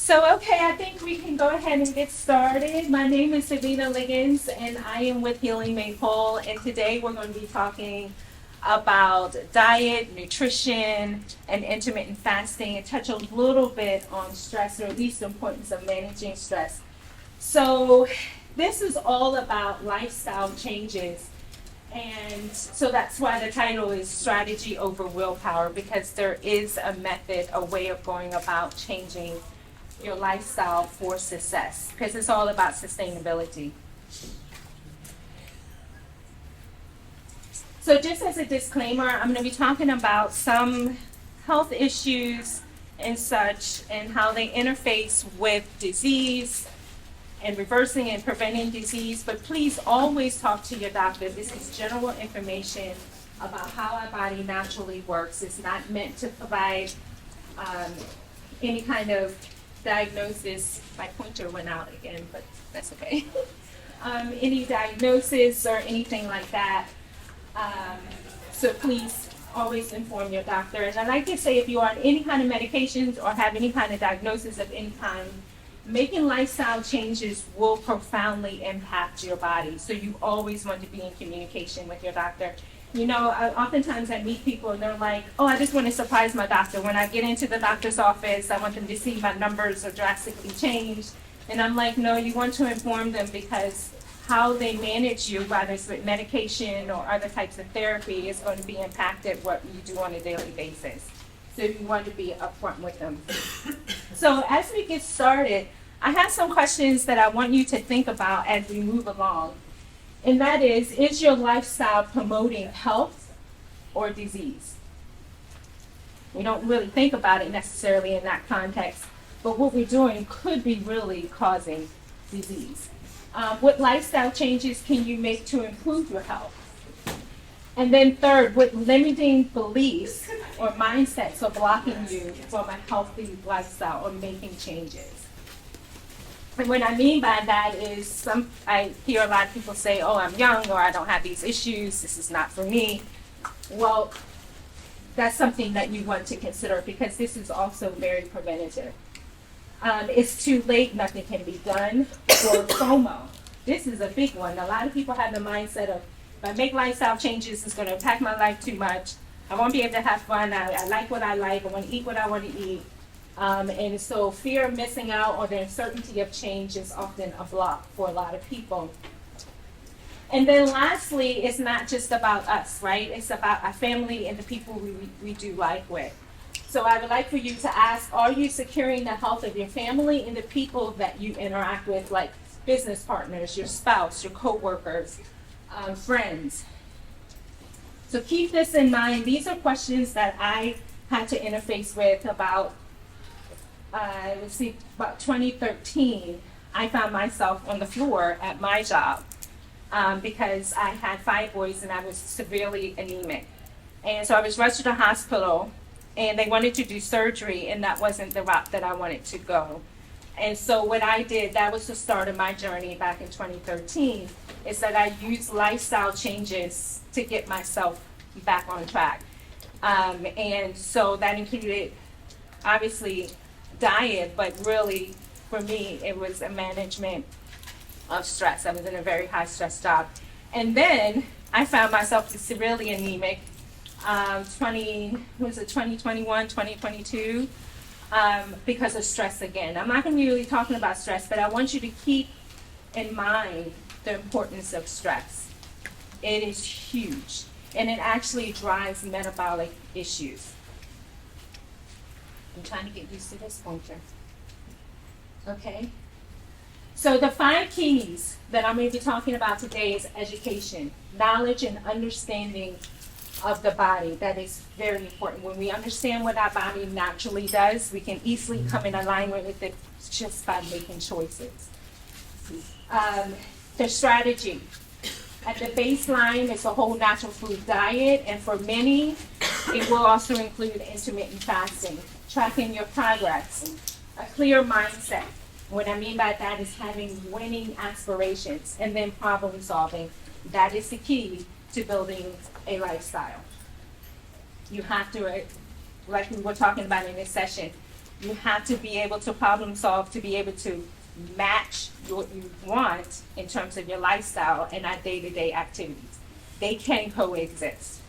Okay, I think we can go ahead and get started. My name is Davinna Ligons, and I am with Healing Made Whole. And today we're going to be talking about diet, nutrition, and intermittent fasting, and touch a little bit on stress, or at least the importance of managing stress. So, this is all about lifestyle changes. And so that's why the title is Strategy Over Willpower, because there is a method, a way of going about changing your lifestyle for success, because it's all about sustainability. So just as a disclaimer, I'm going to be talking about some health issues and such, and how they interface with disease and reversing and preventing disease. But please always talk to your doctor. This is general information about how our body naturally works. It's not meant to provide any kind of diagnosis. My pointer went out again, but that's okay. Any diagnosis or anything like that. So please always inform your doctor. And I like to say, if you are on any kind of medications or have any kind of diagnosis of any kind, making lifestyle changes will profoundly impact your body. So you always want to be in communication with your doctor. You know, oftentimes I meet people and they're like, oh, I just want to surprise my doctor. When I get into the doctor's office, I want them to see my numbers are drastically changed. And I'm like, no, you want to inform them, because how they manage you, whether it's with medication or other types of therapy, is going to be impacted what you do on a daily basis. So you want to be upfront with them. So as we get started, I have some questions that I want you to think about as we move along. And that is your lifestyle promoting health or disease? We don't really think about it necessarily in that context, but what we're doing could be really causing disease. What lifestyle changes can you make to improve your health? And then third, what limiting beliefs or mindsets are blocking you from a healthy lifestyle or making changes? And what I mean by that is, I hear a lot of people say, oh, I'm young, or I don't have these issues, this is not for me. Well, that's something that you want to consider, because this is also very preventative. It's too late, nothing can be done. Or FOMO. This is a big one. A lot of people have the mindset of, if I make lifestyle changes, it's going to impact my life too much. I won't be able to have fun. I like what I like. I want to eat what I want to eat. And so fear of missing out or the uncertainty of change is often a block for a lot of people. And then lastly, it's not just about us, right? It's about our family and the people we do life with. So I would like for you to ask, are you securing the health of your family and the people that you interact with, like business partners, your spouse, your coworkers, friends? So keep this in mind. These are questions that I had to interface with about 2013. I found myself on the floor at my job because I had fibroids and I was severely anemic. And so I was rushed to the hospital, and they wanted to do surgery, and that wasn't the route that I wanted to go. And so what I did, that was the start of my journey back in 2013, is that I used lifestyle changes to get myself back on track. And so that included, obviously, diet, but really, for me, it was a management of stress. I was in a very high stress job. And then I found myself severely anemic, 2021, 2022, because of stress again. I'm not going to be really talking about stress, but I want you to keep in mind the importance of stress. It is huge, and it actually drives metabolic issues. I'm trying to get used to this pointer. Okay? So the 5 keys that I'm going to be talking about today is education, knowledge and understanding of the body. That is very important. When we understand what our body naturally does, we can easily come in alignment with it just by making choices. The strategy. At the baseline, it's a whole natural food diet, and for many, it will also include intermittent fasting, tracking your progress, a clear mindset. What I mean by that is having winning aspirations, and then problem solving. That is the key to building a lifestyle. You have to, like we were talking about in this session, You have to be able to problem solve to be able to match what you want in terms of your lifestyle and our day-to-day activities. They can coexist.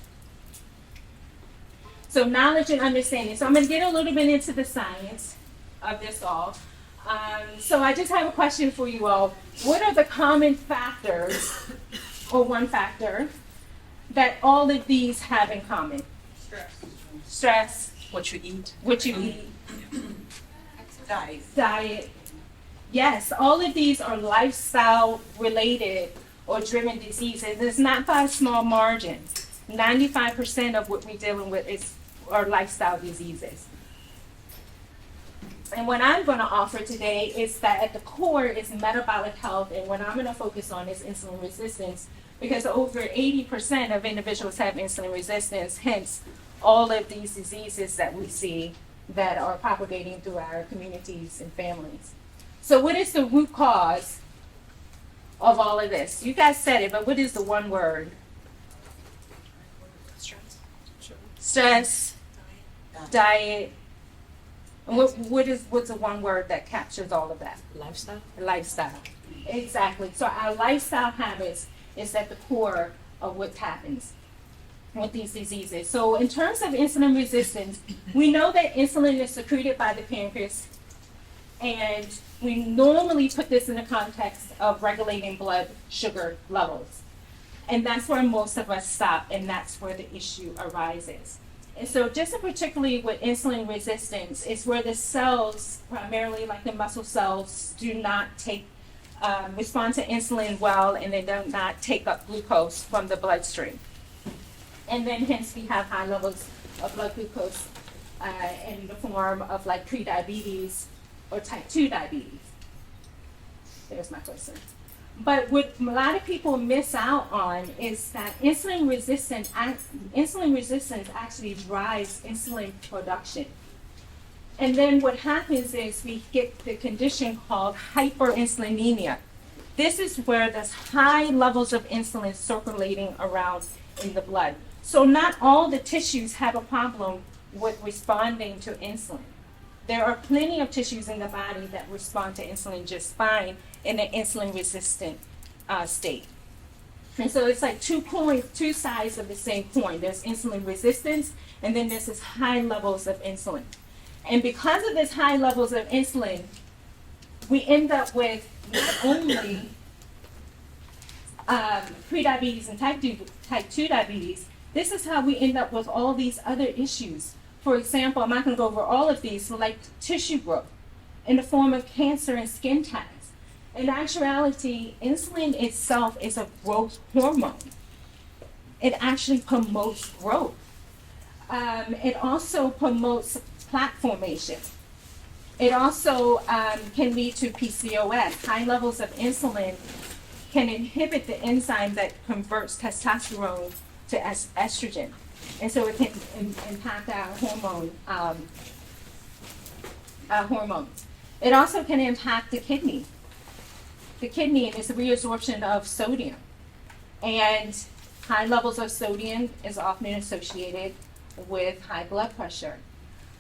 So knowledge and understanding. So I'm going to get a little bit into the science of this all. So I just have a question for you all. What are the common factors, or one factor, that all of these have in common? Stress. What you eat. What you eat. Diet. Yes, all of these are lifestyle related or driven diseases. It's not by a small margin. 95% of what we're dealing with are lifestyle diseases. And what I'm going to offer today is that at the core is metabolic health, and what I'm going to focus on is insulin resistance, because over 80% of individuals have insulin resistance, hence all of these diseases that we see that are propagating through our communities and families. So what is the root cause of all of this? You guys said it, but what is the one word? Stress, diet. And what's the one word that captures all of that? Lifestyle. Lifestyle. Exactly. So our lifestyle habits is at the core of what happens with these diseases. So in terms of insulin resistance, we know that insulin is secreted by the pancreas, and we normally put this in the context of regulating blood sugar levels. And that's where most of us stop, and that's where the issue arises. And so just particularly with insulin resistance, is where the cells, primarily like the muscle cells, do not respond to insulin well, and they do not take up glucose from the bloodstream. And then hence we have high levels of blood glucose in the form of like prediabetes or type 2 diabetes. There's my question. But what a lot of people miss out on is that insulin resistance actually drives insulin production. And then what happens is we get the condition called hyperinsulinemia. This is where there's high levels of insulin circulating around in the blood. So not all the tissues have a problem with responding to insulin. There are plenty of tissues in the body that respond to insulin just fine in an insulin-resistant state. And so it's like two sides of the same coin. There's insulin resistance, and then there's this high levels of insulin. And because of this high levels of insulin, we end up with not only prediabetes and type 2 diabetes, this is how we end up with all these other issues. For example, I'm not going to go over all of these, like tissue growth in the form of cancer and skin tags. In actuality, insulin itself is a growth hormone. It actually promotes growth. It also promotes plaque formation. It also can lead to PCOS. High levels of insulin can inhibit the enzyme that converts testosterone to estrogen. And so it can impact our hormones. It also can impact the kidney. The kidney is the reabsorption of sodium. And high levels of sodium is often associated with high blood pressure.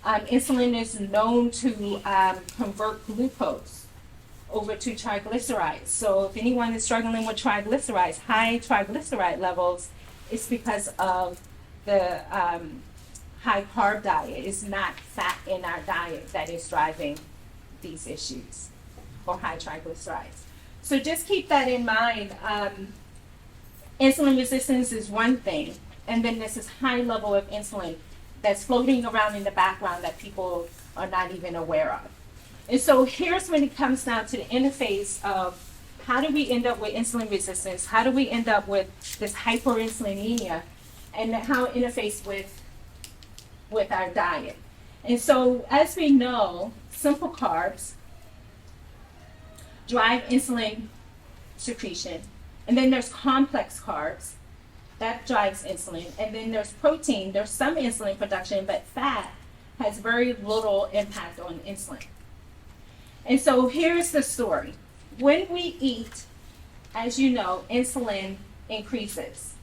Insulin is known to convert glucose over to triglycerides. So if anyone is struggling with triglycerides, high triglyceride levels, it's because of the high carb diet. It's not fat in our diet that is driving these issues, or high triglycerides. So just keep that in mind. Insulin resistance is one thing, and then there's this high level of insulin that's floating around in the background that people are not even aware of. And so here's when it comes down to the interface of how do we end up with insulin resistance? How do we end up with this hyperinsulinemia? And how it interfaces with our diet. And so as we know, simple carbs drive insulin secretion. And then there's complex carbs that drives insulin. And then there's protein. There's some insulin production, but fat has very little impact on insulin. And so here's the story. When we eat, as you know, insulin increases.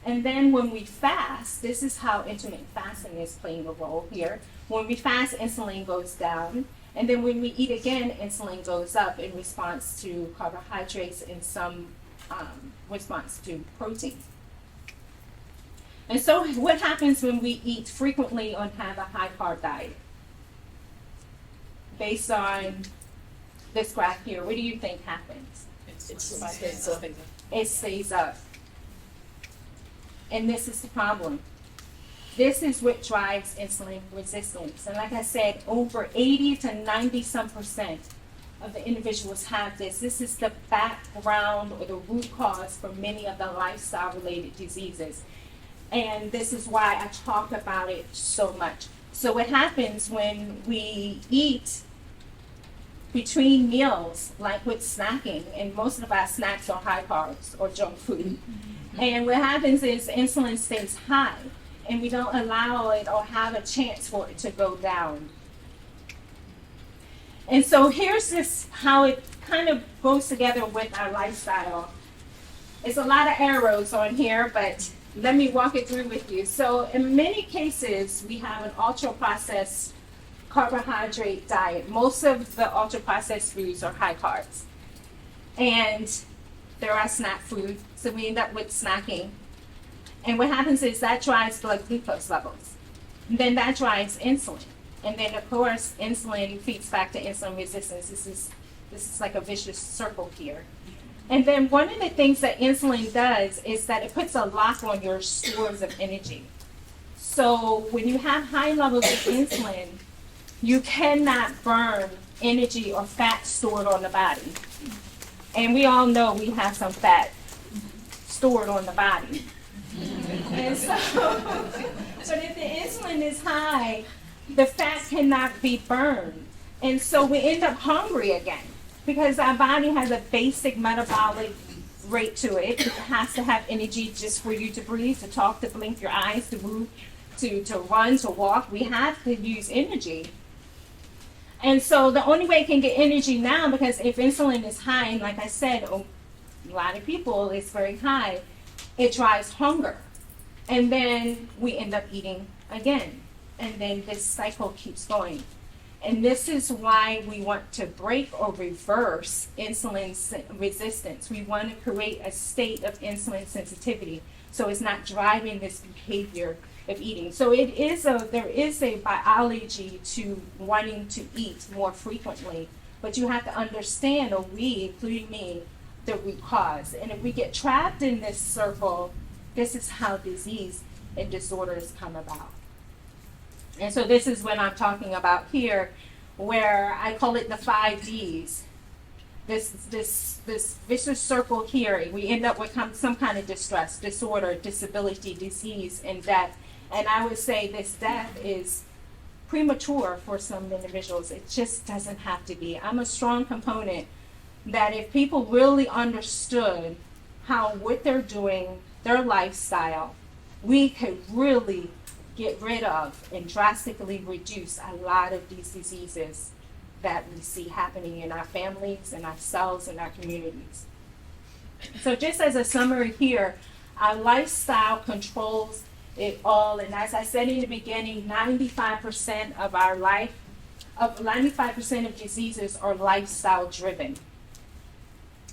And then when we fast, this is how intermittent fasting is playing a role here. When we fast, insulin goes down. And then when we eat again, insulin goes up in response to carbohydrates and some response to protein. And so what happens when we eat frequently and have a high carb diet? Based on this graph here, what do you think happens? It stays up. And this is the problem. This is what drives insulin resistance. And like I said, over 80 to 90 some percent of the individuals have this. This is the background or the root cause for many of the lifestyle related diseases. And this is why I talk about it so much. So what happens when we eat between meals, like with snacking, and most of our snacks are high carbs or junk food. And what happens is insulin stays high, and we don't allow it or have a chance for it to go down. And so here's this how it kind of goes together with our lifestyle. It's a lot of arrows on here, but let me walk it through with you. So in many cases, we have an ultra-processed carbohydrate diet. Most of the ultra-processed foods are high carbs. And there are snack food, so we end up with snacking. And what happens is that drives blood glucose levels. And then that drives insulin. And then of course, insulin feeds back to insulin resistance. This is like a vicious circle here. And then one of the things that insulin does is that it puts a lock on your stores of energy. So when you have high levels of insulin, you cannot burn energy or fat stored on the body. And we all know we have some fat stored on the body. And so, but if the insulin is high, the fat cannot be burned. And so we end up hungry again because our body has a basic metabolic rate to it. It has to have energy just for you to breathe, to talk, to blink your eyes, to move, to run, to walk. We have to use energy. And so the only way it can get energy now, because if insulin is high, and like I said, a lot of people, it's very high, it drives hunger. And then we end up eating again. And then this cycle keeps going. And this is why we want to break or reverse insulin resistance. We want to create a state of insulin sensitivity so it's not driving this behavior of eating. So there is a biology to wanting to eat more frequently, but you have to understand, or we, including me, the root cause. And if we get trapped in this circle, this is how disease and disorders come about. And so this is what I'm talking about here, where I call it the 5 Ds. This vicious circle here, we end up with some kind of distress, disorder, disability, disease, and death. And I would say this death is premature for some individuals. It just doesn't have to be. I'm a strong component that if people really understood how what they're doing, their lifestyle, we could really get rid of and drastically reduce a lot of these diseases that we see happening in our families and ourselves and our communities. So just as a summary here, our lifestyle controls it all. And as I said in the beginning, 95% of our life, 95% of diseases are lifestyle driven.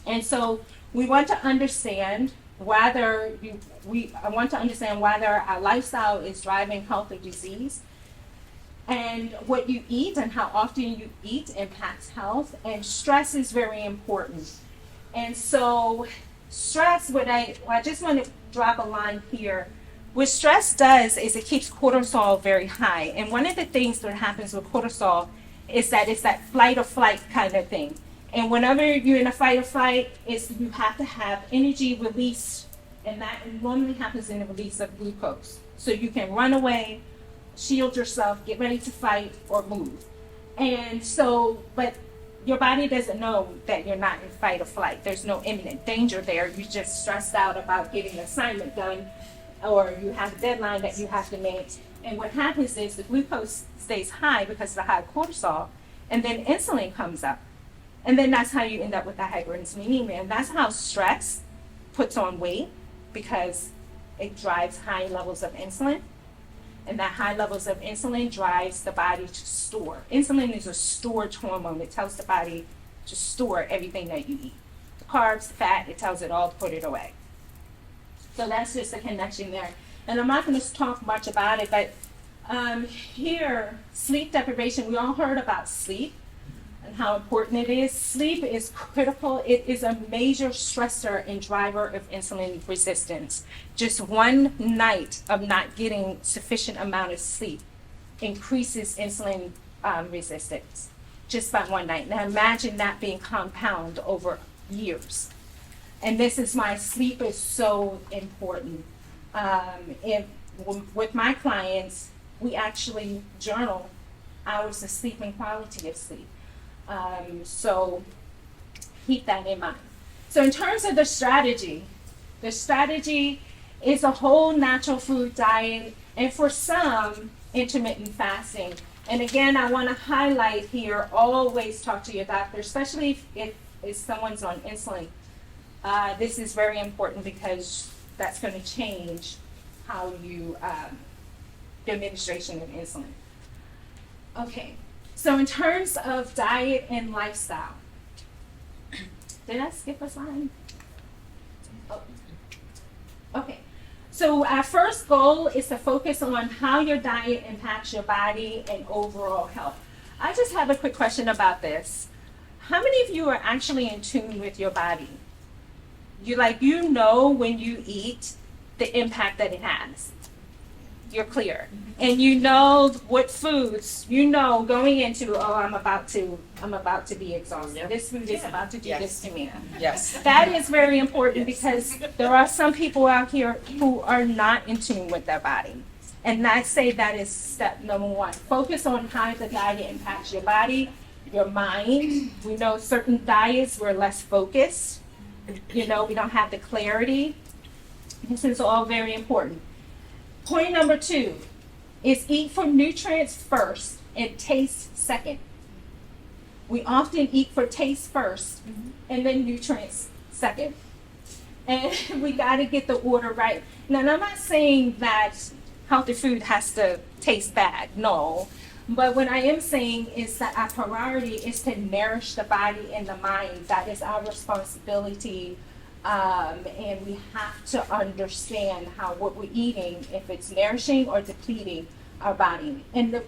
And so we want to understand whether our lifestyle is driving health or disease, and what you eat and how often you eat impacts health, and stress is very important. And so stress, I just want to drop a line here. What stress does is it keeps cortisol very high. And one of the things that happens with cortisol is that it's that flight or flight kind of thing. And whenever you're in a fight or flight, you have to have energy release, and that normally happens in the release of glucose. So you can run away, shield yourself, get ready to fight, or move. And so, but your body doesn't know that you're not in fight or flight. There's no imminent danger there. You're just stressed out about getting an assignment done, or you have a deadline that you have to meet. And what happens is the glucose stays high because of the high cortisol, and then insulin comes up. And then that's how you end up with the hyperinsulinemia. And that's how stress puts on weight, because it drives high levels of insulin. And that high levels of insulin drives the body to store. Insulin is a storage hormone. It tells the body to store everything that you eat. The carbs, the fat, it tells it all to put it away. So that's just a connection there. And I'm not going to talk much about it, but here, sleep deprivation, we all heard about sleep and how important it is. Sleep is critical. It is a major stressor and driver of insulin resistance. Just one night of not getting sufficient amount of sleep increases insulin resistance just by one night. Now imagine that being compound over years. And this is why sleep is so important. With my clients, we actually journal hours of sleep and quality of sleep. So keep that in mind. So in terms of the strategy is a whole natural food diet, and for some, intermittent fasting. And again, I want to highlight here, always talk to your doctor, especially if someone's on insulin. This is very important because that's going to change how you, the administration of insulin. Okay, so in terms of diet and lifestyle, did I skip a slide? Oh. Okay, so our first goal is to focus on how your diet impacts your body and overall health. I just have a quick question about this. How many of you are actually in tune with your body? You know when you eat the impact that it has. You're clear. And you know what foods, going into, I'm about to be exhausted. Yep. This food is about to do this to me. Yes. That is very important because there are some people out here who are not in tune with their body. And I say that is step number one. Focus on how the diet impacts your body, your mind. We know certain diets we're less focused. We don't have the clarity. This is all very important. Point number 2 is eat for nutrients first and taste second. We often eat for taste first and then nutrients second. And we got to get the order right. Now, I'm not saying that healthy food has to taste bad, no. But what I am saying is that our priority is to nourish the body and the mind. That is our responsibility. And we have to understand what we're eating, if it's nourishing or depleting our body. And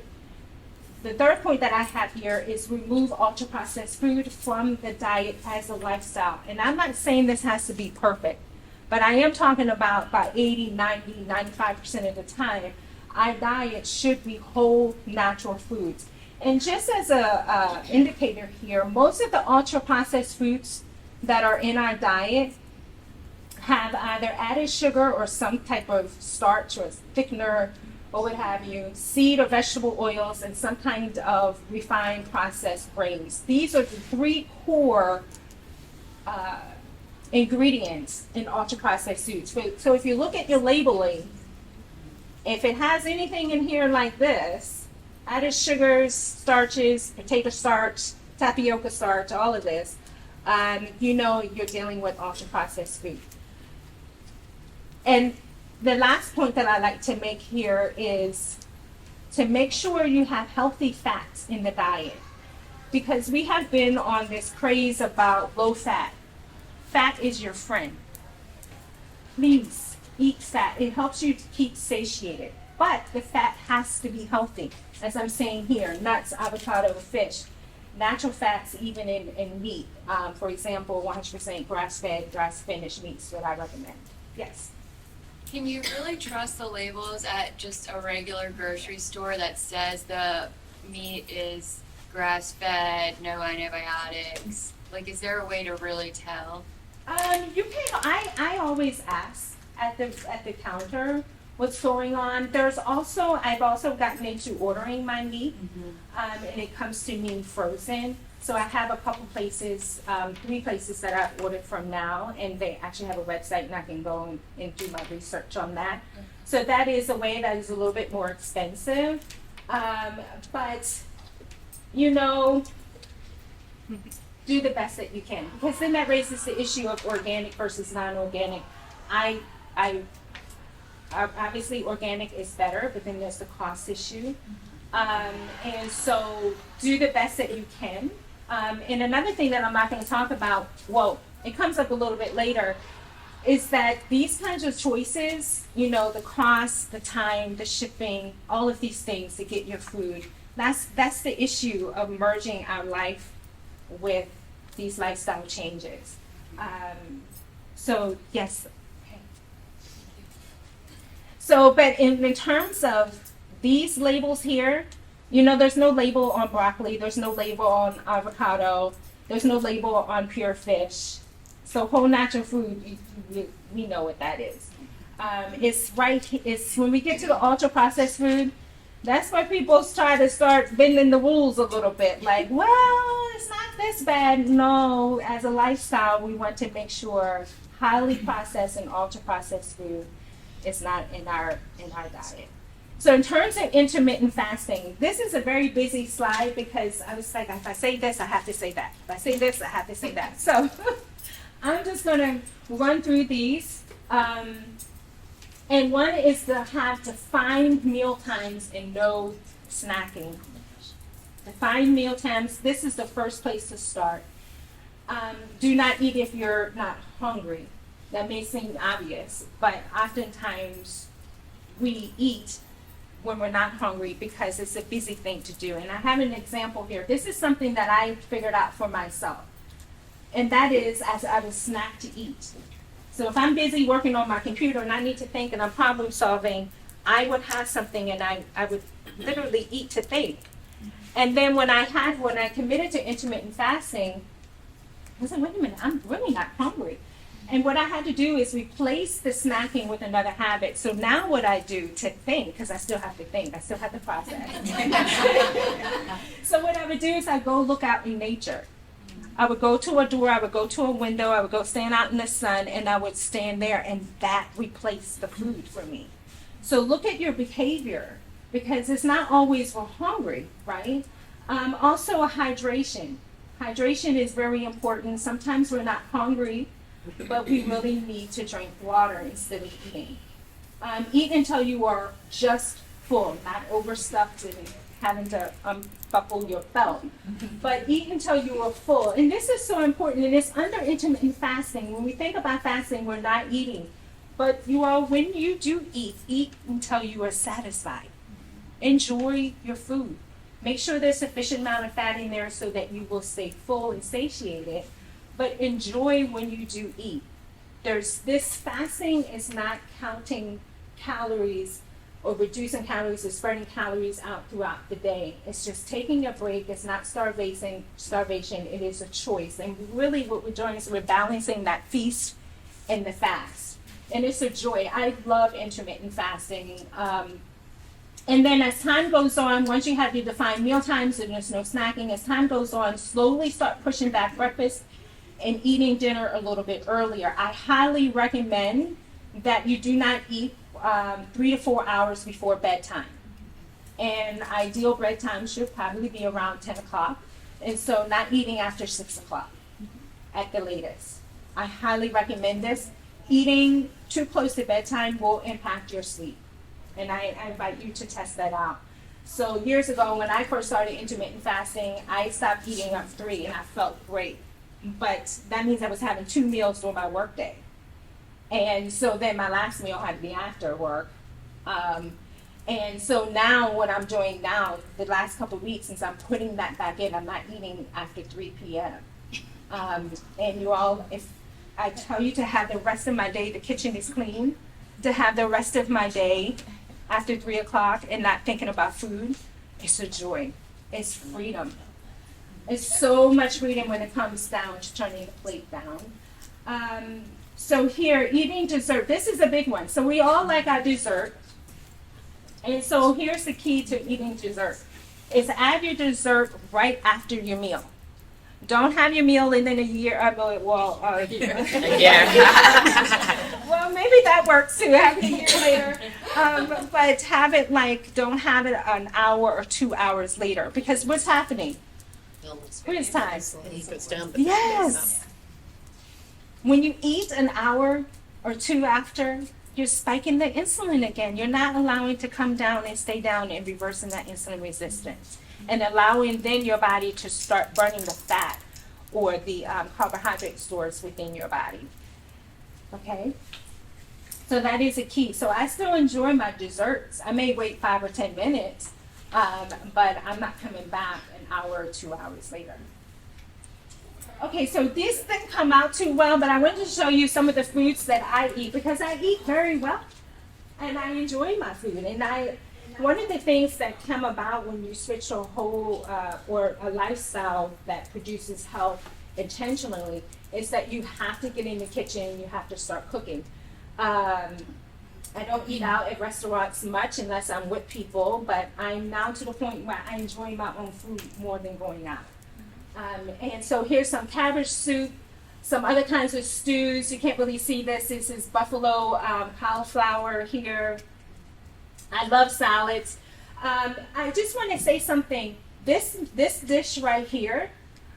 the third point that I have here is remove ultra-processed food from the diet as a lifestyle. And I'm not saying this has to be perfect, but I am talking about by 80, 90, 95% of the time, our diet should be whole natural foods. And just as a indicator here, most of the ultra-processed foods that are in our diet have either added sugar or some type of starch or thickener or what have you, seed or vegetable oils, and some kind of refined processed grains. These are the 3 core ingredients in ultra-processed foods. So if you look at your labeling, if it has anything in here like this, added sugars, starches, potato starch, tapioca starch, all of this, you're dealing with ultra-processed food. And the last point that I like to make here is to make sure you have healthy fats in the diet, because we have been on this craze about low fat. Fat is your friend. Please eat fat. It helps you to keep satiated, but the fat has to be healthy. As I'm saying here, nuts, avocado, fish, natural fats even in meat. For example, 100% grass-fed, grass-finished meats that I recommend. Yes. Can you really trust the labels at just a regular grocery store that says the meat is grass-fed, no antibiotics? Is there a way to really tell? You can. I always ask at the counter what's going on. I've also gotten into ordering my meat, and it comes to me frozen. So I have a couple places, 3 places that I've ordered from now, and they actually have a website, and I can go and do my research on that. So that is a way that is a little bit more expensive. But, do the best that you can, because then that raises the issue of organic versus non-organic. I Obviously, organic is better, but then there's the cost issue. And so do the best that you can. And another thing that I'm not going to talk about, well, it comes up a little bit later, is that these kinds of choices, you know, the cost, the time, the shipping, all of these things to get your food, that's the issue of merging our life with these lifestyle changes. So yes. Okay. So, but in terms of these labels here, you know, there's no label on broccoli, there's no label on avocado, there's no label on pure fish. So whole natural food, we know what that is. It's when we get to the ultra processed food, that's where people try to start bending the rules a little bit. Like, well, it's not this bad. No, as a lifestyle, we want to make sure highly processed and ultra processed food is not in our diet. So in terms of intermittent fasting, this is a very busy slide because I was like, if I say this, I have to say that. If I say this, I have to say that. So I'm just going to run through these. And one is to have defined meal times and no snacking. Defined meal times, this is the first place to start. Do not eat if you're not hungry. That may seem obvious, but oftentimes we eat when we're not hungry because it's a busy thing to do. And I have an example here. This is something that I figured out for myself. And that is as I would snack to eat. So if I'm busy working on my computer and I need to think and I'm problem solving, I would have something and I would literally eat to think. And then when I committed to intermittent fasting, I was like, wait a minute, I'm really not hungry. And what I had to do is replace the snacking with another habit. So now what I do to think, because I still have to think, I still have to process. So what I would do is I go look out in nature. I would go to a door, I would go to a window, I would go stand out in the sun, and I would stand there, and that replaced the food for me. So look at your behavior, because it's not always we're hungry, right? Also, hydration. Hydration is very important. Sometimes we're not hungry, but we really need to drink water instead of eating. Eat until you are just full, not overstuffed and having to unbuckle your belt. But eat until you are full. And this is so important, and it's under intermittent fasting. When we think about fasting, we're not eating. But you all, when you do eat until you are satisfied. Enjoy your food. Make sure there's sufficient amount of fat in there so that you will stay full and satiated. But enjoy when you do eat. This fasting is not counting calories or reducing calories or spreading calories out throughout the day. It's just taking a break. It's not starvation. It is a choice. And really what we're doing is we're balancing that feast and the fast. And it's a joy. I love intermittent fasting. And then as time goes on, once you have your defined meal times and there's no snacking, as time goes on, slowly start pushing back breakfast and eating dinner a little bit earlier. I highly recommend that you do not eat 3 to 4 hours before bedtime. And ideal bedtime should probably be around 10 o'clock. And so not eating after 6 o'clock at the latest. I highly recommend this. Eating too close to bedtime will impact your sleep. And I invite you to test that out. So years ago, when I first started intermittent fasting, I stopped eating at 3 and I felt great. But that means I was having 2 meals during my workday. And so then my last meal had to be after work. And so now what I'm doing now, the last couple of weeks, since I'm putting that back in, I'm not eating after 3 p.m. And you all, if I tell you to have the rest of my day, the kitchen is clean, to have the rest of my day after 3 o'clock and not thinking about food, it's a joy. It's freedom. It's so much freedom when it comes down to turning the plate down. So here, eating dessert. This is a big one. So we all like our dessert. And so here's the key to eating dessert. Is add your dessert right after your meal. Don't have your meal and then a year, well, maybe that works too, have it a year later. But have it don't have it an hour or 2 hours later. Because what's happening? Where's time? Yes. When you eat an hour or 2 after, you're spiking the insulin again. You're not allowing to come down and stay down and reversing that insulin resistance and allowing then your body to start burning the fat or the carbohydrate stores within your body. Okay? So that is a key. So I still enjoy my desserts. I may wait 5 or 10 minutes, but I'm not coming back an hour or 2 hours later. Okay, so this didn't come out too well, but I wanted to show you some of the foods that I eat because I eat very well and I enjoy my food. And one of the things that come about when you switch to a whole or a lifestyle that produces health intentionally is that you have to get in the kitchen, you have to start cooking. I don't eat out at restaurants much unless I'm with people, but I'm now to the point where I enjoy my own food more than going out. And so here's some cabbage soup, some other kinds of stews. You can't really see this. This is buffalo cauliflower here. I love salads. I just want to say something. This dish right here,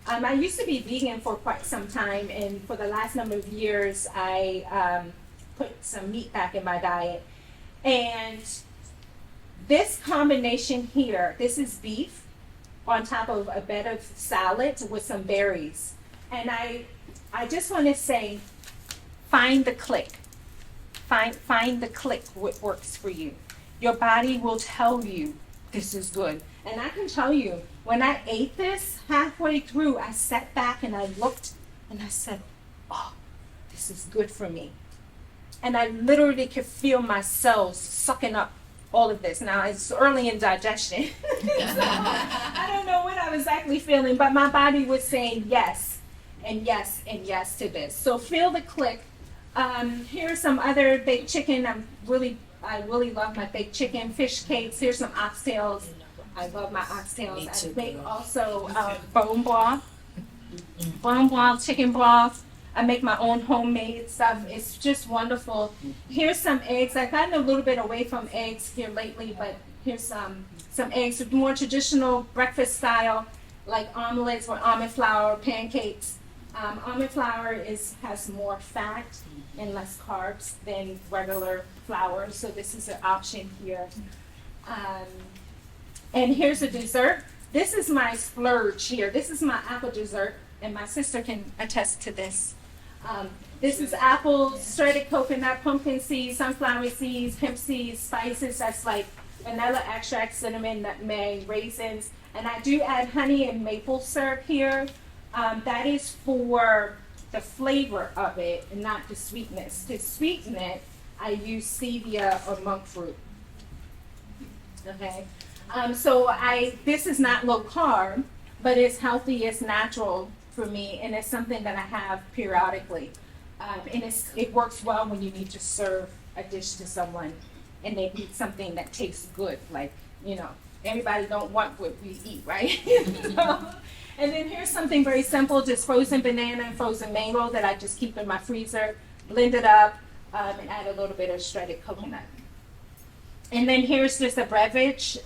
I used to be vegan for quite some time, and for the last number of years, I put some meat back in my diet. And this combination here, this is beef on top of a bed of salad with some berries. And I just want to say, find the click. Find the click what works for you. Your body will tell you this is good. And I can tell you, when I ate this, halfway through, I sat back and I looked and I said, oh, this is good for me. And I literally could feel my cells sucking up all of this. Now, it's early in digestion. So I don't know what I was exactly feeling, but my body was saying yes, and yes, and yes to this. So feel the click. Here's some other baked chicken. I really love my baked chicken. Fish cakes. Here's some oxtails. I love my oxtails. I make also bone broth, chicken broth. I make my own homemade stuff. It's just wonderful. Here's some eggs. I've gotten a little bit away from eggs here lately, but here's some eggs, more traditional breakfast style, like omelets with almond flour, pancakes. Almond flour has more fat and less carbs than regular flour, so this is an option here. And here's a dessert. This is my splurge here. This is my apple dessert, and my sister can attest to this. This is apples, shredded coconut, pumpkin seeds, sunflower seeds, hemp seeds, spices. That's like vanilla extract, cinnamon, nutmeg, raisins. And I do add honey and maple syrup here. That is for the flavor of it and not the sweetness. To sweeten it, I use stevia or monk fruit. Okay. This is not low carb, but it's healthy, it's natural for me, and it's something that I have periodically. And it works well when you need to serve a dish to someone and they need something that tastes good. Like, everybody don't want what we eat, right? And then here's something very simple, just frozen banana and frozen mango that I just keep in my freezer, blend it up, and add a little bit of shredded coconut. And then here's just a beverage.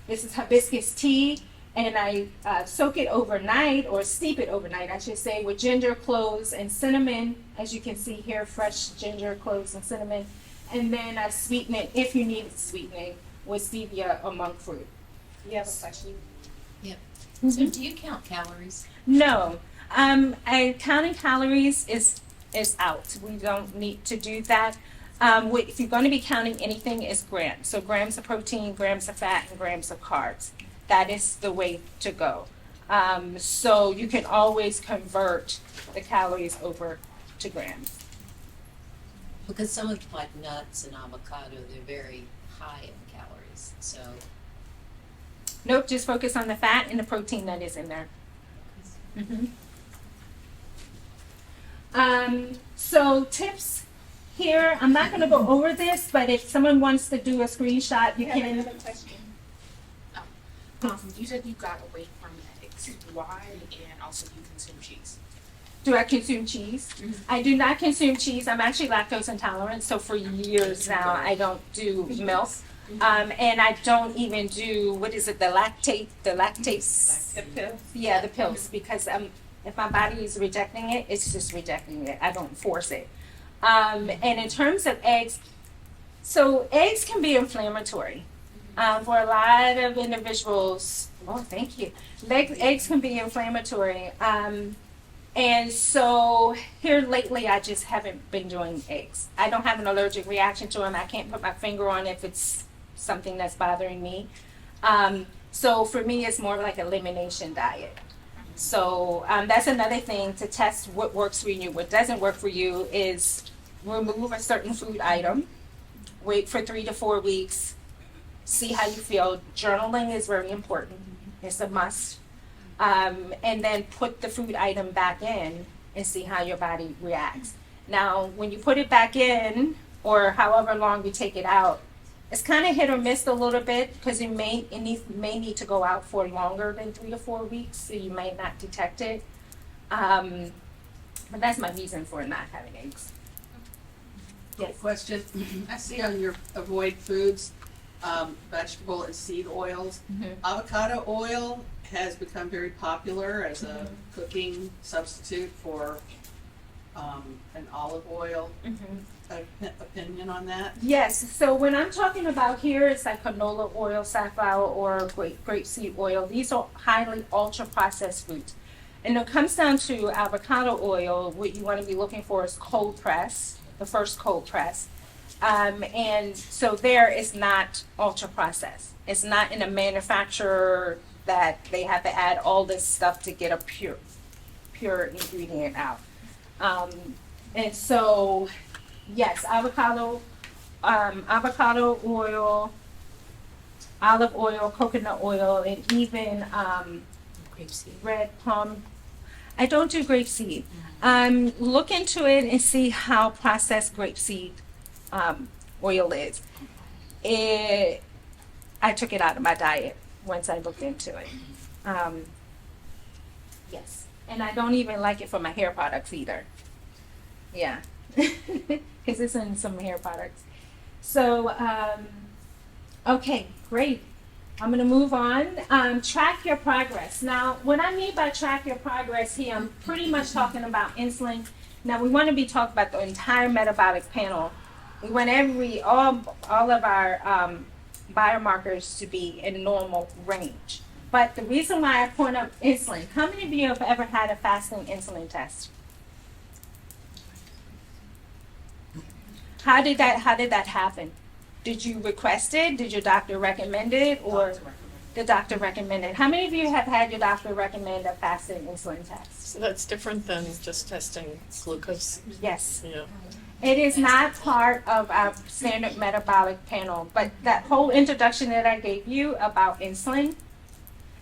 This is hibiscus tea. And I soak it overnight, or steep it overnight, I should say, with ginger, cloves, and cinnamon. As you can see here, fresh ginger, cloves, and cinnamon. And then I sweeten it, if you need sweetening, with stevia or monk fruit. You have a question? Yep. Mm-hmm. So do you count calories? No. Counting calories is out. We don't need to do that. If you're going to be counting anything, it's grams. So grams of protein, grams of fat, and grams of carbs. That is the way to go. So you can always convert the calories over to grams. Because some of like nuts and avocado, they're very high in calories. So Nope, just focus on the fat and the protein that is in there. So tips here, I'm not going to go over this, but if someone wants to do a screenshot, you can. Another question. You said you got away from eggs. Why? And also you consume cheese. Do I consume cheese? I do not consume cheese. I'm actually lactose intolerant, so for years now I don't do milk. And I don't even do, what is it, the lactase? The pills? Yeah, the pills, because if my body is rejecting it, it's just rejecting it. I don't force it. And in terms of eggs, so eggs can be inflammatory. For a lot of individuals, oh, thank you. Eggs can be inflammatory. And so here lately, I just haven't been doing eggs. I don't have an allergic reaction to them. I can't put my finger on if it's something that's bothering me. So for me, it's more like elimination diet. So that's another thing to test what works for you. What doesn't work for you is remove a certain food item, wait for 3 to 4 weeks, see how you feel. Journaling is very important. It's a must. And then put the food item back in and see how your body reacts. Now, when you put it back in, or however long you take it out, it's kind of hit or miss a little bit because it may need to go out for longer than 3 to 4 weeks, so you may not detect it. But that's my reason for not having eggs. Yes. Question, I see on your avoid foods, vegetable and seed oils. Mhm. Avocado oil has become very popular as a cooking substitute for an olive oil. Opinion on that? Yes, so when I'm talking about here, it's like canola oil, safflower, or grapeseed oil. These are highly ultra-processed foods. And when it comes down to avocado oil, what you want to be looking for is cold press, the first cold press. And so there is not ultra-processed. It's not in a manufacturer that they have to add all this stuff to get a pure ingredient out. And so, yes, avocado oil, olive oil, coconut oil, and even Grapeseed. red palm. I don't do grapeseed. Look into it and see how processed grapeseed oil is. I took it out of my diet once I looked into it. Yes, and I don't even like it for my hair products either. Yeah, because it's in some hair products. So, okay, great. I'm going to move on. Track your progress. Now, what I mean by track your progress here, I'm pretty much talking about insulin. Now, we want to be talking about the entire metabolic panel. We want all of our biomarkers to be in normal range. But the reason why I point out insulin, how many of you have ever had a fasting insulin test? How did that happen? Did you request it? Did your doctor recommend it? Or the doctor recommended? How many of you have had your doctor recommend a fasting insulin test? So that's different than just testing glucose. Yes. Yeah. It is not part of our standard metabolic panel, but that whole introduction that I gave you about insulin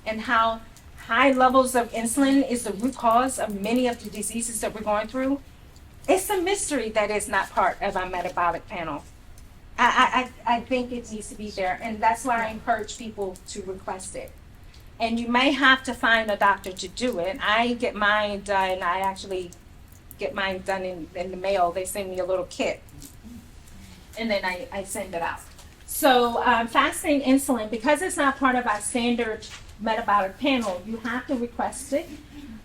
and how high levels of insulin is the root cause of many of the diseases that we're going through, it's a mystery that is not part of our metabolic panel. I think it needs to be there, and that's why I encourage people to request it. And you may have to find a doctor to do it. I get mine done. I actually get mine done in the mail. They send me a little kit, and then I send it out. So fasting insulin, because it's not part of our standard metabolic panel, you have to request it.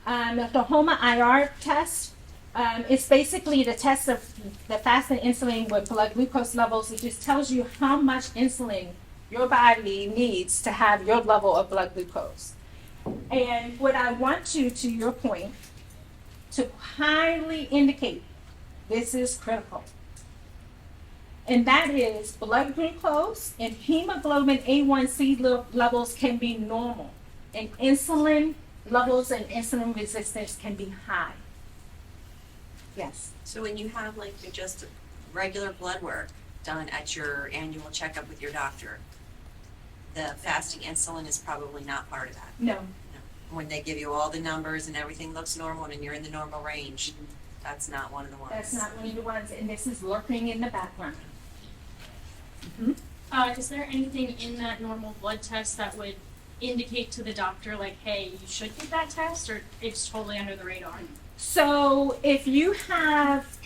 The HOMA IR test, it's basically the test of the fasting insulin with blood glucose levels. It just tells you how much insulin your body needs to have your level of blood glucose. And what I want you, to your point, to highly indicate this is critical. And that is blood glucose and hemoglobin A1C levels can be normal. And insulin levels and insulin resistance can be high. Yes. So when you have like just regular blood work done at your annual checkup with your doctor, the fasting insulin is probably not part of that. No. When they give you all the numbers and everything looks normal and you're in the normal range, that's not one of the ones. That's not one of the ones, and this is lurking in the background. Is there anything in that normal blood test that would indicate to the doctor, like, hey, you should get that test, or it's totally under the radar? So if you have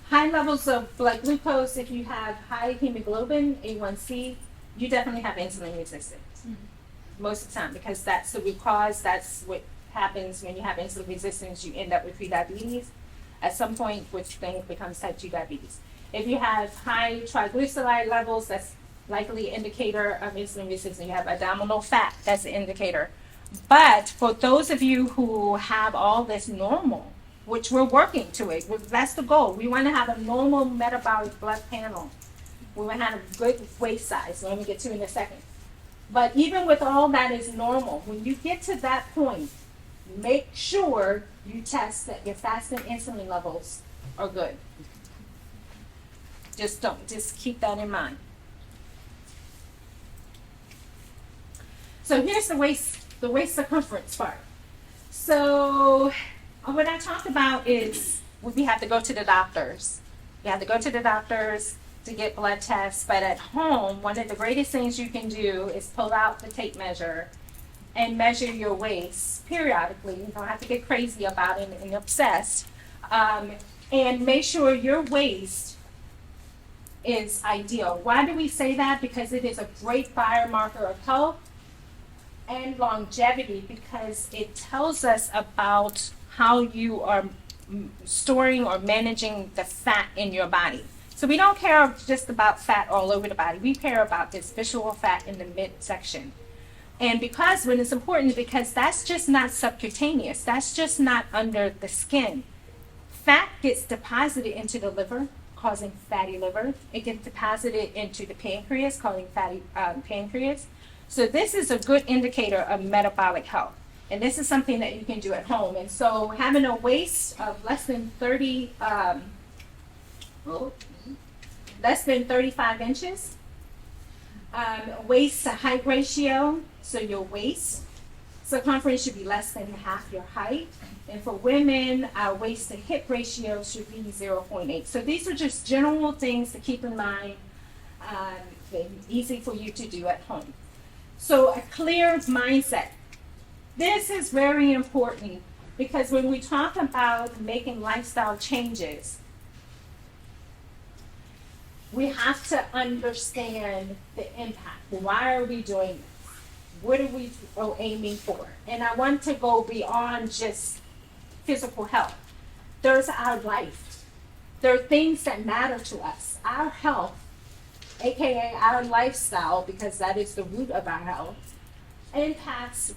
high levels of blood glucose, if you have high hemoglobin, A1C, you definitely have insulin resistance. Most of the time, because that's the root cause. That's what happens when you have insulin resistance. You end up with prediabetes. at some point, which then becomes type 2 diabetes. If you have high triglyceride levels, that's likely indicator of insulin resistance. You have abdominal fat, that's an indicator. But for those of you who have all this normal, which we're working to it, that's the goal. We want to have a normal metabolic blood panel. We want to have a good waist size, let me get to in a second. But even with all that is normal, when you get to that point, make sure you test that your fasting insulin levels are good. Just keep that in mind. So here's the waist circumference part. So what I talked about is we have to go to the doctors. You have to go to the doctors to get blood tests, but at home, one of the greatest things you can do is pull out the tape measure and measure your waist periodically. You don't have to get crazy about it and obsessed. And make sure your waist is ideal. Why do we say that? Because it is a great biomarker of health and longevity, because it tells us about how you are storing or managing the fat in your body. So we don't care just about fat all over the body. We care about this visceral fat in the midsection. And because when it's important, because that's just not subcutaneous. That's just not under the skin. Fat gets deposited into the liver, causing fatty liver. It gets deposited into the pancreas, causing fatty pancreas. So this is a good indicator of metabolic health. And this is something that you can do at home. And so having a waist of less than 35 inches, waist to height ratio, so your waist circumference should be less than half your height. And for women, waist to hip ratio should be 0.8. So these are just general things to keep in mind, easy for you to do at home. So a clear mindset. This is very important because when we talk about making lifestyle changes, we have to understand the impact. Why are we doing this? What are we aiming for? And I want to go beyond just physical health. There's our life. There are things that matter to us. Our health, aka our lifestyle, because that is the root of our health, impacts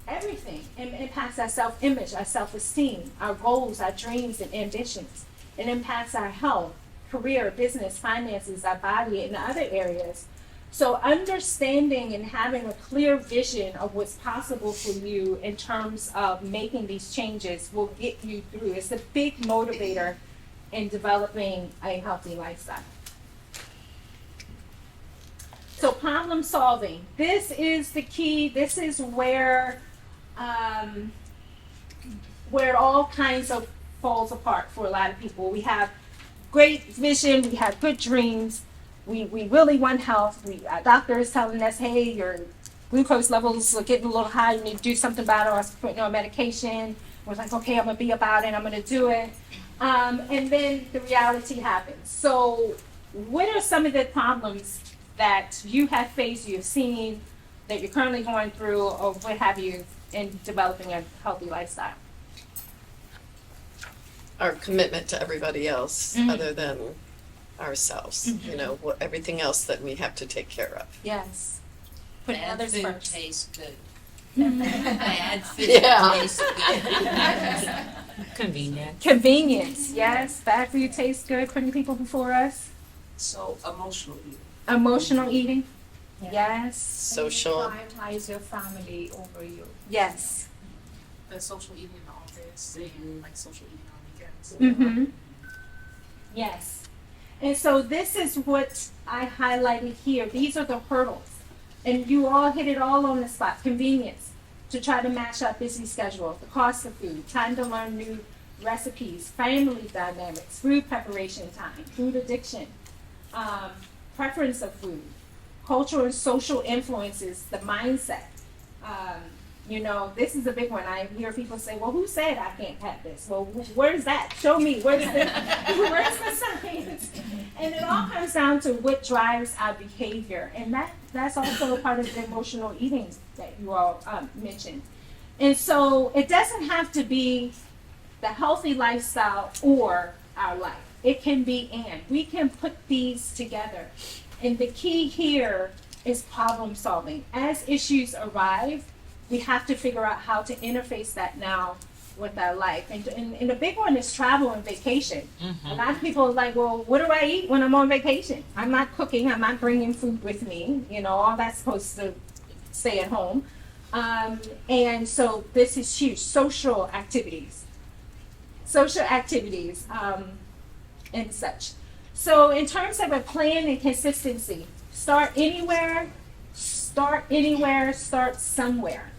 everything. It impacts our self-image, our self-esteem, our goals, our dreams and ambitions. It impacts our health, career, business, finances, our body, and other areas. So understanding and having a clear vision of what's possible for you in terms of making these changes will get you through. It's a big motivator in developing a healthy lifestyle. So problem solving. This is the key. This is where it all kinds of falls apart for a lot of people. We have great vision, we have good dreams, we really want health. Our doctor is telling us, hey, your glucose levels are getting a little high, you need to do something about it, or putting on medication. We're like, okay, I'm gonna be about it, I'm gonna do it. And then the reality happens. So what are some of the problems that you have faced, you've seen, that you're currently going through, or what have you, in developing a healthy lifestyle? Our commitment to everybody else other than ourselves, you know, everything else that we have to take care of. Yes. Put Bad others food first. tastes good. Bad food Yeah. tastes good. Convenient. Convenience, yes. Bad food tastes good, putting people before us. So emotional eating. Emotional eating, yes. Social. Prioritize your family over you. Yes. The social eating in the office and like social eating on weekends. Mm-hmm. Yes. And so this is what I highlighted here. These are the hurdles. And you all hit it all on the spot. Convenience, to try to match up busy schedules, the cost of food, time to learn new recipes, family dynamics, food preparation time, food addiction, preference of food, cultural and social influences, the mindset. You know, this is a big one. I hear people say, well, who said I can't have this? Well, where's that? Show me. Where's the science? And it all comes down to what drives our behavior. And that's also a part of the emotional eating that you all mentioned. And so it doesn't have to be the healthy lifestyle or our life. It can be and. We can put these together. And the key here is problem solving. As issues arrive, we have to figure out how to interface that now with our life. And the big one is travel and vacation. A lot of people are like, well, what do I eat when I'm on vacation? I'm not cooking, I'm not bringing food with me. You know, all that's supposed to stay at home. And so this is huge. Social activities, and such. So in terms of a plan and consistency, start anywhere, start somewhere.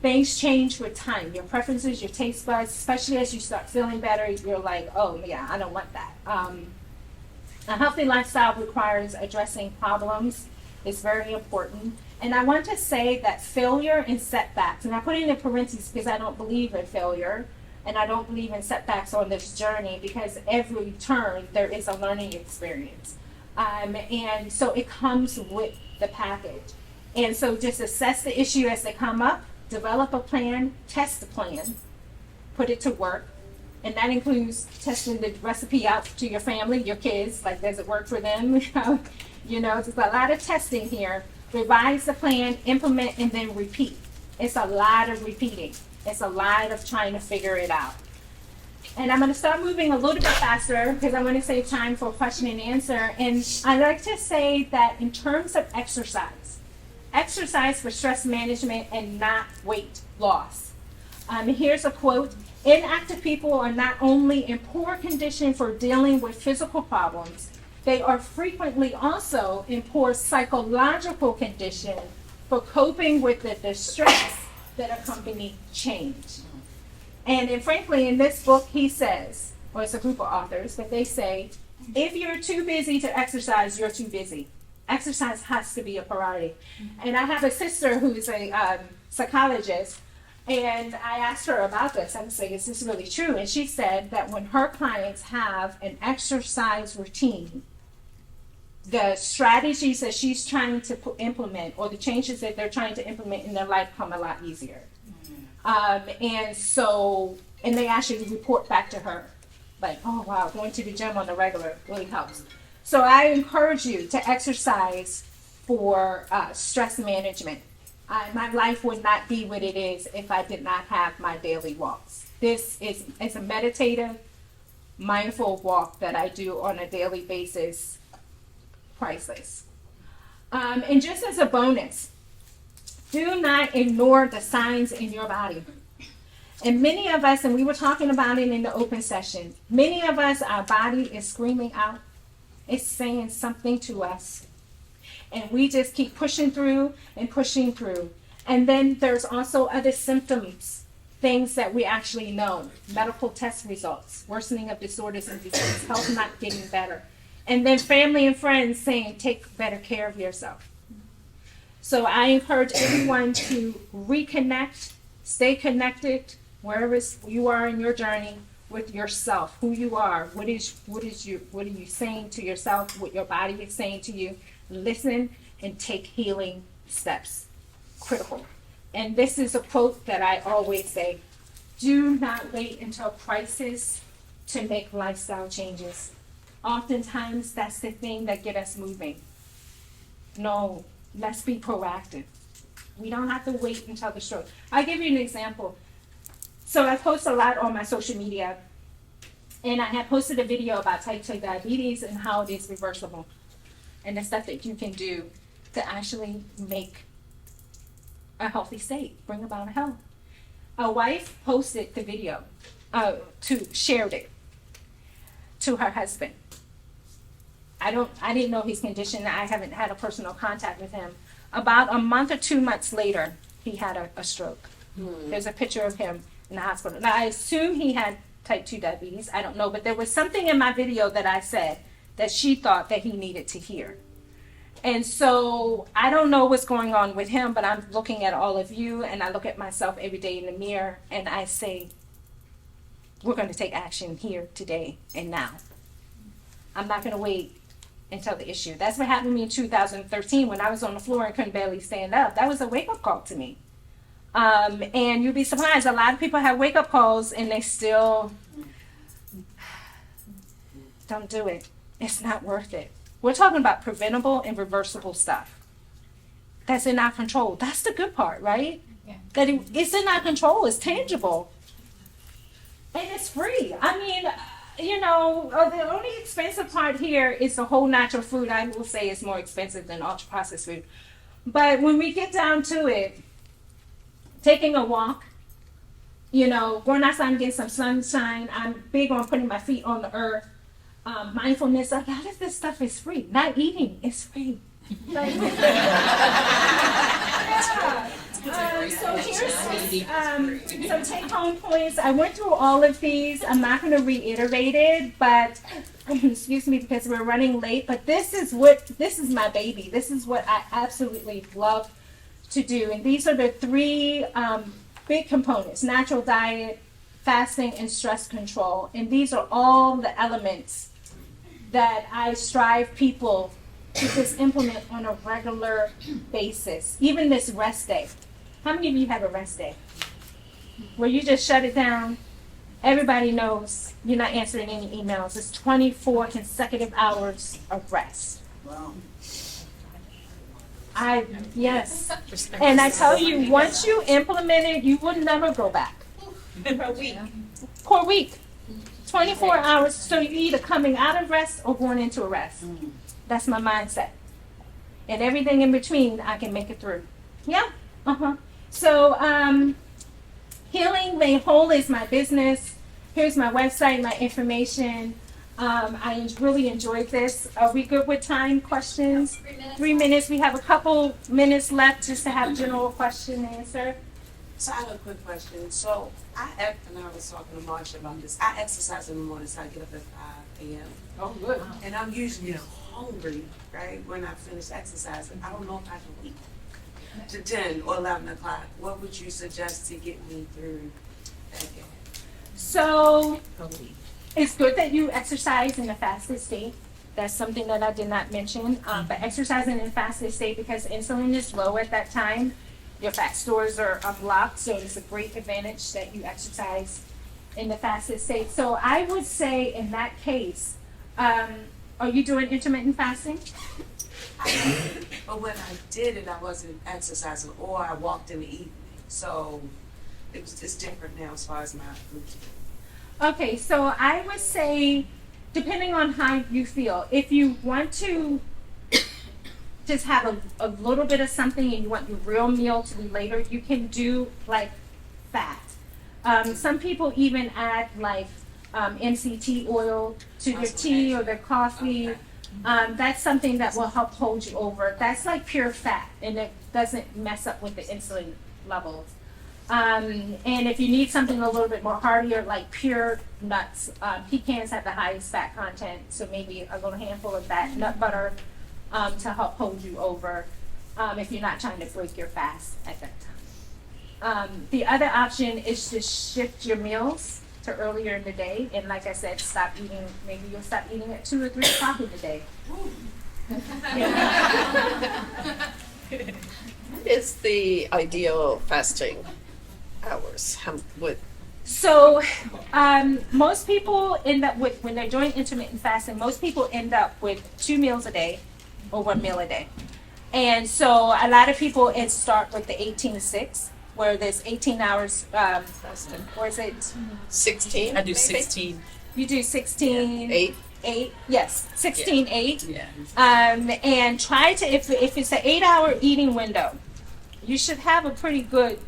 Things change with time. Your preferences, your taste buds, especially as you start feeling better, you're like, oh yeah, I don't want that. A healthy lifestyle requires addressing problems. It's very important. And I want to say that failure and setbacks, and I put it in parentheses because I don't believe in failure and I don't believe in setbacks on this journey, because every turn there is a learning experience. And so it comes with the package. And so just assess the issue as they come up, develop a plan, test the plan, put it to work. And that includes testing the recipe out to your family, your kids, like does it work for them? You know, there's a lot of testing here. Revise the plan, implement, and then repeat. It's a lot of repeating. It's a lot of trying to figure it out. And I'm going to start moving a little bit faster because I want to save time for question and answer. And I like to say that in terms of exercise for stress management and not weight loss. Here's a quote. Inactive people are not only in poor condition for dealing with physical problems, they are frequently also in poor psychological condition for coping with the distress that accompany change. And frankly, in this book, he says, or it's a group of authors, but they say, if you're too busy to exercise, you're too busy. Exercise has to be a priority. And I have a sister who's a psychologist, and I asked her about this. I'm saying, is this really true? And she said that when her clients have an exercise routine, the strategies that she's trying to implement or the changes that they're trying to implement in their life come a lot easier. And they actually report back to her, like, oh wow, going to the gym on the regular really helps. So I encourage you to exercise for stress management. My life would not be what it is if I did not have my daily walks. This is a meditative, mindful walk that I do on a daily basis. Priceless. And just as a bonus, do not ignore the signs in your body. And many of us, and we were talking about it in the open session, many of us, our body is screaming out. It's saying something to us. And we just keep pushing through and pushing through. And then there's also other symptoms, things that we actually know, medical test results, worsening of disorders and disease, health not getting better. And then family and friends saying, take better care of yourself. So I encourage everyone to reconnect, stay connected, wherever you are in your journey, with yourself, who you are, what are you saying to yourself, what your body is saying to you. Listen and take healing steps. Critical. And this is a quote that I always say, do not wait until crisis to make lifestyle changes. Oftentimes, that's the thing that get us moving. No, let's be proactive. We don't have to wait until the stroke. I'll give you an example. So I post a lot on my social media, and I had posted a video about type 2 diabetes and how it is reversible, and the stuff that you can do to actually make a healthy state, bring about health. A wife posted the video, shared it to her husband. I didn't know his condition. I haven't had a personal contact with him. About a month or 2 months later, he had a stroke. There's a picture of him in the hospital. Now, I assume he had type 2 diabetes. I don't know, but there was something in my video that I said that she thought that he needed to hear. And so I don't know what's going on with him, but I'm looking at all of you, and I look at myself every day in the mirror, and I say, we're going to take action here, today, and now. I'm not going to wait until the issue. That's what happened to me in 2013 when I was on the floor and couldn't barely stand up. That was a wake-up call to me. And you'll be surprised. A lot of people have wake up calls and they still don't do it. It's not worth it. We're talking about preventable and reversible stuff. That's in our control. That's the good part, right? Yeah. That it's in our control. It's tangible. And it's free. I mean, the only expensive part here is the whole natural food. I will say it's more expensive than ultra processed food. But when we get down to it, taking a walk, going outside and getting some sunshine. I'm big on putting my feet on the earth. Mindfulness, a lot of this stuff is free. Not eating is free. Like, yeah. So here's some take-home points. I went through all of these. I'm not going to reiterate it, but excuse me because we're running late. But this is my baby. This is what I absolutely love to do. And these are the three big components: natural diet, fasting, and stress control. And these are all the elements that I strive people to just implement on a regular basis. Even this rest day. How many of you have a rest day? Where you just shut it down, everybody knows you're not answering any emails. It's 24 consecutive hours of rest. Wow. Yes. And I tell you, once you implement it, you will never go back. Per week. 24 hours, so you're either coming out of rest or going into a rest. That's my mindset. And everything in between, I can make it through. Yeah. So, Healing Made Whole is my business. Here's my website, my information. I really enjoyed this. Are we good with time? Questions? 3 minutes. We have a couple minutes left just to have general question and answer. So I have a quick question. So and I was talking to Marsha about this. I exercise in the morning, so I get up at 5 a.m. Oh, good. And I'm usually hungry, right, when I finish exercising. I don't know if I can wait to 10 or 11 o'clock. What would you suggest to get me through that day? So, it's good that you exercise in a fasted state. That's something that I did not mention. But exercising in a fasted state, because insulin is low at that time, your fat stores are unlocked, so it's a great advantage that you exercise in the fasted state. So I would say in that case, are you doing intermittent fasting? But when I did it, I wasn't exercising, or I walked in the evening. So it's different now as far as my routine. Okay, so I would say, depending on how you feel, if you want to just have a little bit of something and you want your real meal to be later, you can do like fat. Some people even add like MCT oil to their tea or their coffee. That's something that will help hold you over. That's like pure fat and it doesn't mess up with the insulin levels. And if you need something a little bit more heartier, like pure nuts, pecans have the highest fat content, so maybe a little handful of that, nut butter, to help hold you over if you're not trying to break your fast at that time. The other option is to shift your meals to earlier in the day, and like I said, stop eating. Maybe you'll stop eating at 2 or 3 o'clock in the day. What is the ideal fasting hours? So, most people end up with, when they're doing intermittent fasting, most people end up with 2 meals a day or 1 meal a day. And so a lot of people start with the 18-6, where there's 18 hours, or is it? 16? I do 16. You do 16. 8? Yes, 16-8. Yeah. And try to, if it's an 8-hour eating window, you should have a pretty good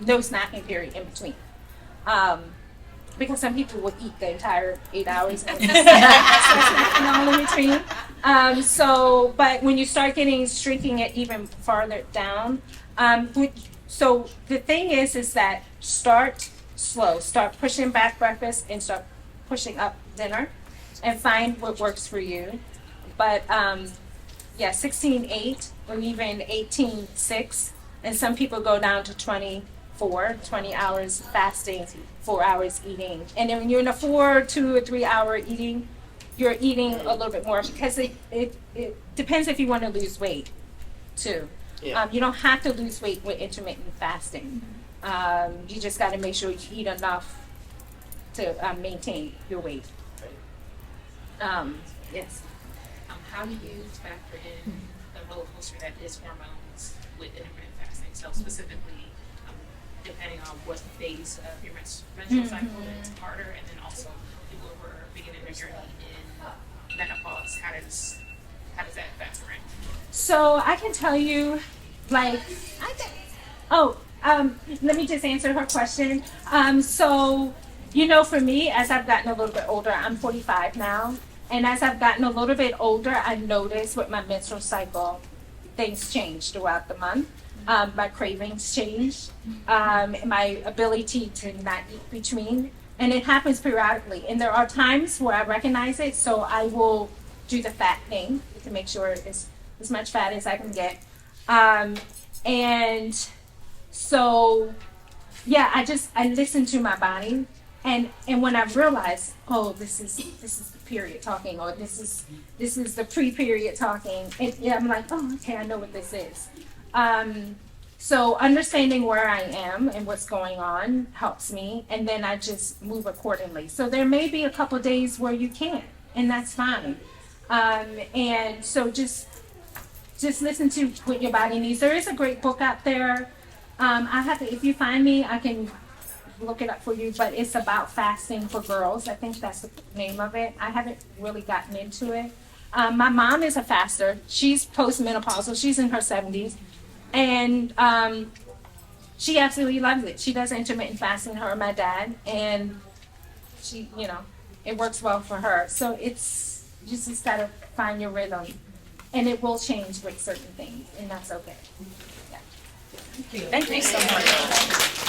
no snacking period in between. Because some people will eat the entire 8 hours and snacking all in between. But when you start shrinking it even farther down, so the thing is that start slow, start pushing back breakfast and start pushing up dinner, and find what works for you. But 16-8 or even 18-6, and some people go down to 20 hours fasting, 4 hours eating. And then when you're in a 4, 2 or 3 hour eating, you're eating a little bit more, because it depends if you want to lose weight too. Yeah. You don't have to lose weight with intermittent fasting. You just got to make sure you eat enough to maintain your weight. Yes. How do you factor in the roller coaster that is hormones with intermittent fasting? So specifically, depending on what phase of your menstrual cycle, it's harder, and then also people who are beginning their journey in menopause, how does that factor in? So I can tell you, like, let me just answer her question. So, for me, as I've gotten a little bit older, I'm 45 now, and as I've gotten a little bit older, I noticed with my menstrual cycle, things change throughout the month. My cravings change, my ability to not eat between, and it happens periodically. And there are times where I recognize it, so I will do the fat thing to make sure it's as much fat as I can get. And so, yeah, I listen to my body, and when I realize, oh, this is the period talking, or this is the pre-period talking, and yeah, I'm like, oh, okay, I know what this is. So understanding where I am and what's going on helps me, and then I just move accordingly. So there may be a couple days where you can't, and that's fine. And so just listen to what your body needs. There is a great book out there. If you find me, I can look it up for you, but it's about fasting for girls. I think that's the name of it. I haven't really gotten into it. My mom is a faster. She's postmenopausal. She's in her 70s. And she absolutely loves it. She does intermittent fasting, her and my dad. And she, it works well for her. So it's, you just got to find your rhythm. And it will change with certain things, and that's okay. Yeah. Thank you so much.